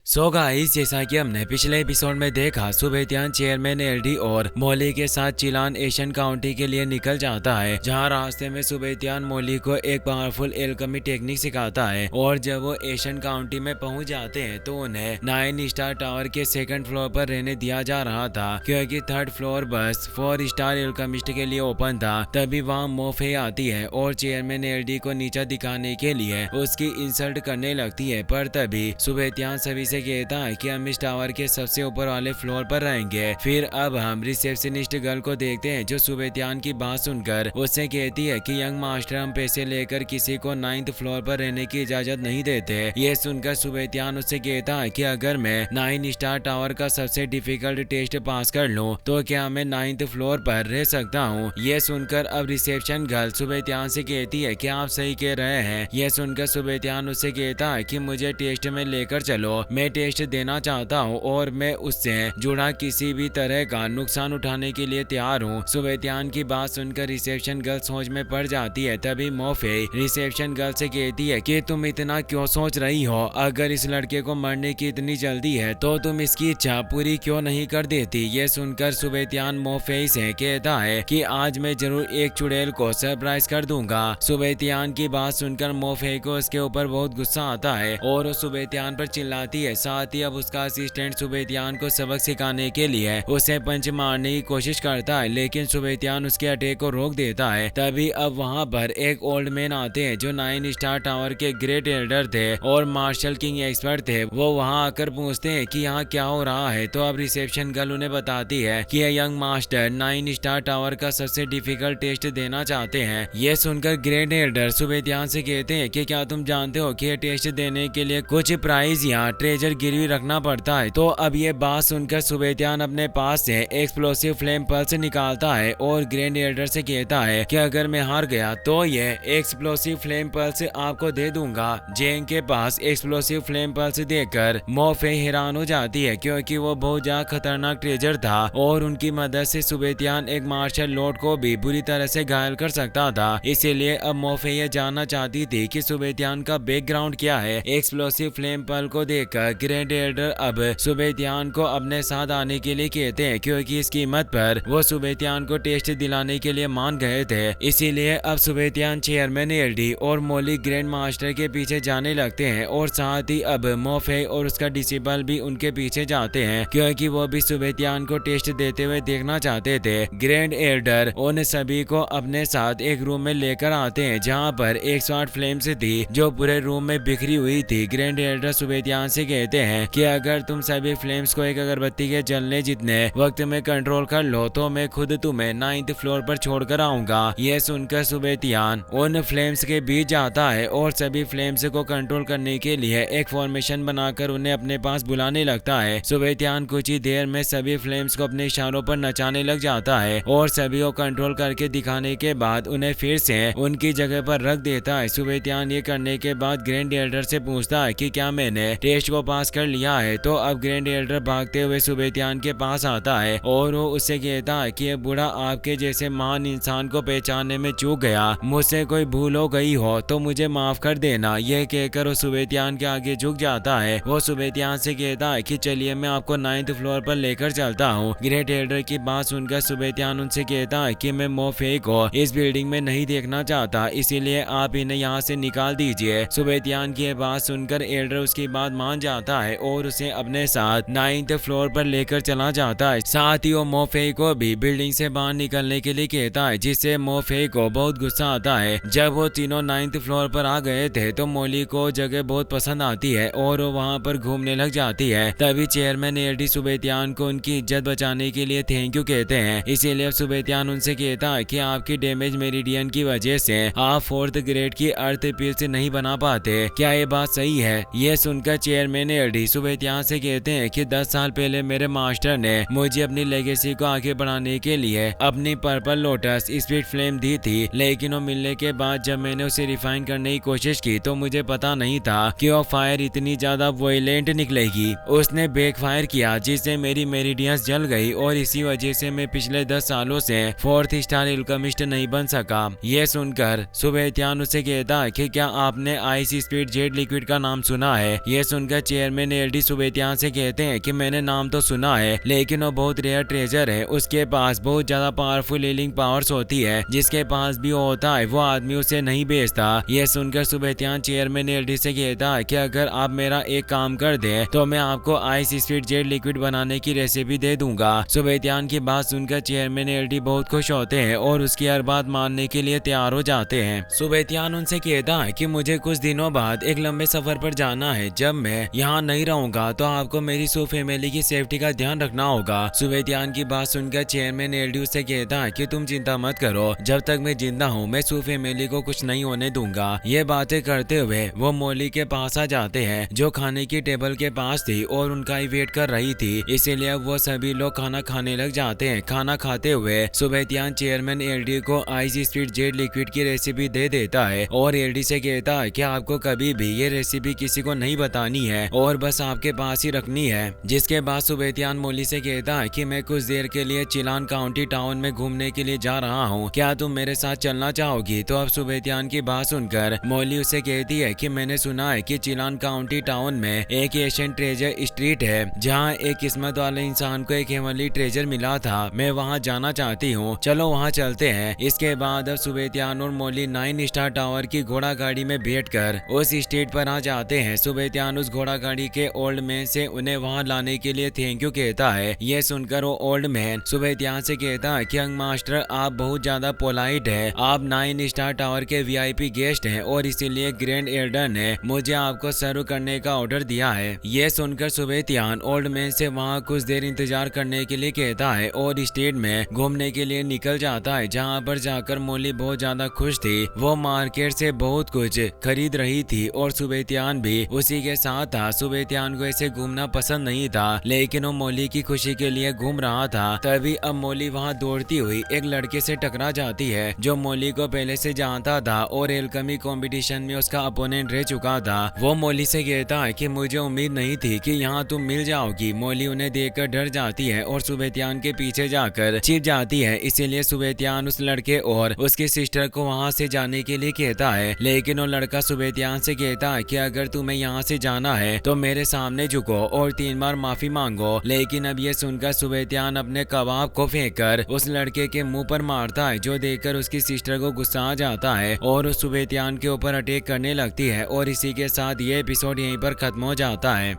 So guys, जैसा कि हमने पिछले एपिसोड में देखा, सुबेतियान चेयरमैन एलडी और मौली के साथ चिलान एशियन काउंटी के लिए निकल जाता है, जहां रास्ते में सुबेतियान मौली को एक पावरफुल एल्केमी टेक्निक सिखाता है। और जब वो एशियन काउंटी में पहुंच जाते हैं तो उन्हें 9 स्टार टावर के सेकंड फ्लोर पर रहने दिया जा रहा था, क्योंकि थर्ड फ्लोर बस 4 स्टार एल्केमिस्ट के लिए ओपन था। तभी वहाँ मोफे आती है और चेयरमैन एलडी को नीचा दिखाने के लिए उसकी इंसल्ट करने लगती है। पर तभी सुबेतियान सभी से कहता है कि हम इस टावर के सबसे ऊपर वाले फ्लोर पर रहेंगे। फिर अब हम रिसेप्शनिस्ट गर्ल को देखते हैं, जो सुबेतियान की बात सुनकर उससे कहती है कि यंग मास्टर, हम पैसे लेकर किसी को 9th फ्लोर पर रहने की इजाजत नहीं देते। ये सुनकर सुबेतियान उससे कहता है कि अगर मैं 9 स्टार टावर का सबसे डिफिकल्ट टेस्ट पास कर लूं तो क्या मैं 9th फ्लोर पर रह सकता हूँ। ये सुनकर अब रिसेप्शन गर्ल सुबेतियान से कहती है कि आप सही कह रहे हैं। यह सुनकर सुबेतियान उससे कहता है कि मुझे टेस्ट में लेकर चलो, मैं टेस्ट देना चाहता हूँ और मैं उससे जुड़ा किसी भी तरह का नुकसान उठाने के लिए तैयार हूँ। सुबेतियान की बात सुनकर रिसेप्शन गर्ल सोच में पड़ जाती है। तभी मोफे रिसेप्शन गर्ल से कहती है कि तुम इतना क्यों सोच रही हो, अगर इस लड़के को मरने की इतनी जल्दी है तो तुम इसकी इच्छा पूरी क्यों नहीं कर देती। ये सुनकर सुबेतियान मोफे से कहता है कि आज मैं जरूर एक चुड़ैल को सरप्राइज कर दूंगा। सुबेतियान की बात सुनकर मोफे को उसके ऊपर बहुत गुस्सा आता है और वो सुबेतियान पर चिल्लाती है। साथ ही अब उसका असिस्टेंट सुबेतियान को सबक सिखाने के लिए उसे पंच मारने की कोशिश करता है, लेकिन सुबेतियान उसके अटैक को रोक देता है। तभी अब वहां पर एक ओल्ड मैन आते हैं, जो 9 स्टार टावर के ग्रेट एल्डर थे और मार्शल किंग एक्सपर्ट थे। वो वहां आकर पूछते हैं कि यहाँ क्या हो रहा है। तो अब रिसेप्शन गर्ल उन्हें बताती है कि यंग मास्टर 9 स्टार टावर का सबसे डिफिकल्ट टेस्ट देना चाहते हैं। ये सुनकर ग्रेट एल्डर सुबेतियान से कहते हैं कि क्या तुम जानते हो कि ये टेस्ट देने के लिए कुछ प्राइज या ट्रेजर गिरवी रखना पड़ता है। तो अब ये बात सुनकर सुबेतियान अपने पास से एक्सप्लोसिव फ्लेम पल्स निकालता है और ग्रैंड एल्डर से कहता है कि अगर मैं हार गया तो ये एक्सप्लोसिव फ्लेम पल्स आपको दे दूंगा। जेंग के पास एक्सप्लोसिव फ्लेम पल्स देखकर मोफे हैरान हो जाती है, क्योंकि वो बहुत ज्यादा खतरनाक ट्रेजर था और उनकी मदद से सुबेतियान एक मार्शल लॉर्ड को भी बुरी तरह से घायल कर सकता था। इसीलिए अब मोफे ये जानना चाहती थी कि सुबेतियान का बैकग्राउंड क्या है। एक्सप्लोसिव फ्लेम पल को देखकर ग्रैंड एल्डर अब सुबेतियान को अपने साथ आने के लिए कहते हैं, क्योंकि इस कीमत पर वो सुबेतियान को टेस्ट दिलाने के लिए मान गए थे। इसीलिए अब सुबेतियान चेयरमैन एलडी और मौली ग्रैंड मास्टर के पीछे जाने लगते हैं और साथ ही अब मोफे और उसका डिसिबल भी उनके पीछे जाते हैं, क्योंकि वो भी सुबेतियान को टेस्ट देते हुए देखना चाहते थे। ग्रैंड एल्डर उन सभी को अपने साथ एक रूम में लेकर आते हैं, जहाँ पर 108 फ्लेम्स थी जो पूरे रूम में बिखरी हुई थी। ग्रैंड एल्डर सुबेतियान से कहते हैं कि अगर तुम सभी फ्लेम्स को एक अगरबत्ती के जलने जितने वक्त में कंट्रोल कर लो तो मैं खुद तुम्हें 9th फ्लोर पर छोड़कर आऊंगा। यह सुनकर सुबेतियान उन फ्लेम्स के बीच जाता है और सभी फ्लेम्स को कंट्रोल करने के लिए एक फॉर्मेशन बनाकर उन्हें अपने पास बुलाने लगता है। सुबेतियान कुछ ही देर में सभी फ्लेम्स को अपने इशारों पर नचाने लग जाता है और सभी को कंट्रोल करके दिखाने के बाद उन्हें फिर से उनकी जगह पर रख देता है। सुबेतियान ये करने के बाद ग्रैंड एल्डर से पूछता है कि क्या मैंने टेस्ट को पास कर लिया है। तो अब ग्रैंड एल्डर भागते हुए सुबेतियान के पास आता है और वो उससे कहता है कि ये बूढ़ा आपके जैसे महान इंसान को पहचानने में चूक गया, मुझसे कोई भूल हो गई हो तो मुझे माफ कर देना। यह कहकर वो सुबेतियान के आगे झुक जाता है। वो सुबेतियान से कहता है कि चलिए मैं आपको 9th फ्लोर पर लेकर चलता हूँ। ग्रेट एल्डर की बात सुनकर सुबेतियान उनसे कहता है कि मैं मोफे को इस बिल्डिंग में नहीं देखना चाहता, इसीलिए आप इन्हें यहाँ से निकाल दीजिए। सुबेतियान की बात सुनकर एल्डर उसकी बात मान जाता है और उसे अपने साथ 9th फ्लोर पर लेकर चला जाता है। साथ ही वो मोफे को भी बिल्डिंग से बाहर निकलने के लिए कहता है, जिससे मोफे को बहुत गुस्सा आता है। जब वो तीनों 9th फ्लोर पर आ गए थे तो मौली को जगह बहुत पसंद आती है और वो वहाँ पर घूमने लग जाती है। तभी चेयरमैन एलडी सुबेतियान को उनकी इज्जत बचाने के लिए थैंक यू कहते हैं। इसीलिए सुबेतियान उनसे कहता है कि आपकी डैमेज मेरिडियन की वजह से आप 4th ग्रेड की अर्थ पील से नहीं बना पाते, क्या ये बात सही है। ये सुनकर चेयरमैन एलडी सुबेतियान से कहते हैं कि 10 साल पहले मेरे मास्टर ने मुझे अपनी लेगेसी को आगे बढ़ाने के लिए अपनी पर्पल लोटस स्पीड फ्लेम दी थी, लेकिन वो मिलने के बाद जब मैंने उसे रिफाइन करने की कोशिश की तो मुझे पता नहीं था कि वो फायर इतनी ज्यादा वायलेंट निकलेगी। उसने बैक फायर किया जिससे मेरी मेरिडियंस जल गई और इसी वजह से मैं पिछले 10 सालों से 4th स्टार एल्केमिस्ट नहीं बन सका। ये सुनकर सुबेतियान उसे कहता है कि क्या आपने आइस स्पीड जेट लिक्विड का नाम सुना है। ये सुनकर चेयरमैन एलडी सुबेतियान से कहते हैं कि मैंने नाम तो सुना है लेकिन वो बहुत रेयर ट्रेजर है, उसके पास बहुत ज्यादा पावरफुल हीलिंग पावर्स होती है, जिसके पास भी होता है वो आदमी उसे नहीं बेचता। यह सुनकर सुबेतियान चेयरमैन एलडी से कहता है कि अगर आप मेरा एक काम कर दे तो मैं आपको आइस स्पीड जेट लिक्विड बनाने की रेसिपी दे दूंगा। सुबेतियान की बात सुनकर चेयरमैन एलडी बहुत खुश होते हैं और उसकी हर बात मानने के लिए तैयार हो जाते हैं। सुबेतियान उनसे कहता है कि मुझे कुछ दिनों बाद एक लंबे सफर पर जाना है, जब मैं यहाँ नहीं रहूंगा तो आपको मेरी सू फैमिली की सेफ्टी का ध्यान रखना होगा। सुबेतियान की बात सुनकर चेयरमैन एलडी उससे कहता है कि तुम चिंता मत करो, जब तक मैं जिंदा हूँ मैं सू फैमिली को कुछ नहीं होने दूंगा। ये बातें करते हुए वो मॉली के पास आ जाते हैं जो खाने की टेबल के पास थी और उनका ही वेट कर रही थी, इसीलिए वो सभी लोग खाना खाने लग जाते हैं। खाना खाते हुए सुबेतियान चेयरमैन एलडी को आइस स्पीड जेट लिक्विड की रेसिपी दे देता है और एलडी से कहता है कि आपको कभी भी ये रेसिपी किसी को नहीं बतानी है और बस आपके पास ही रखनी है। जिसके बाद सुबेतियान मॉली से कहता है कि मैं कुछ देर के लिए चिलान काउंटी टाउन में घूमने के लिए जा रहा हूँ, क्या तुम मेरे साथ चलना चाहोगी? तो अब सुबेतियान की बात सुनकर मॉली उसे कहती है कि मैंने सुना है कि चिलान काउंटी टाउन में एक एशियन ट्रेजर स्ट्रीट है जहाँ एक किस्मत वाले इंसान को एक हेवनली ट्रेजर मिला था, मैं वहाँ जाना चाहती हूँ, चलो वहाँ चलते हैं। इसके बाद अब सुबेतियान और मॉली 9 स्टार टावर की घोड़ा गाड़ी में बैठकर उस स्ट्रीट पर आ जाते हैं। सुबेतियान उस घोड़ा गाड़ी के ओल्ड मैन से उन्हें वहाँ लाने के लिए थैंक यू कहता है। यह सुनकर वो ओल्ड मैन सुबेतियान से कहता है कि यंग मास्टर आप बहुत ज्यादा पोलाइट है, आप 9 स्टार टावर के वीआईपी गेस्ट हैं और इसीलिए ग्रैंड एल्डर ने मुझे आपको सर्व करने का ऑर्डर दिया है। यह सुनकर सुबेतियान ओल्ड मैन से वहाँ कुछ देर इंतजार करने के लिए कहता है और स्टेट में घूमने के लिए निकल जाता है, जहाँ पर जाकर मॉली बहुत ज्यादा खुश थी। वो मार्केट से बहुत कुछ खरीद रही थी और सुबेतियान भी उसी के साथ था। सुबेतियान को ऐसे घूमना पसंद नहीं था लेकिन वो मॉली की खुशी के लिए घूम रहा था। तभी अब मॉली वहाँ दौड़ती हुई एक लड़के से टकरा जाती है जो मॉली को पहले से जानता था और एल्केमी कंपटीशन में उसका अपोनेंट रह चुका था। वो मॉली से कहता है कि मुझे उम्मीद नहीं थी कि यहाँ तुम मिल जाओगी। मॉली उन्हें देखकर डर जाती है और सुबेतियान के पीछे जाकर छिप जाती है, इसीलिए सुबेतियान उस लड़के और उसकी सिस्टर को वहाँ से जाने के लिए कहता है, लेकिन वो लड़का सुबेतियान से कहता है कि अगर तुम्हें यहाँ से जाना है तो मेरे सामने झुको और 3 बार माफी मांगो। लेकिन अब ये सुनकर सुबेतियान अपने कबाब को फेंककर उस लड़के के मुंह पर मारता है, जो देखकर उसकी सिस्टर को गुस्सा आ जाता है और उस सुबेतियान के ऊपर अटैक करने लगती है। और इसी के साथ ये एपिसोड यहीं पर खत्म हो जाता है।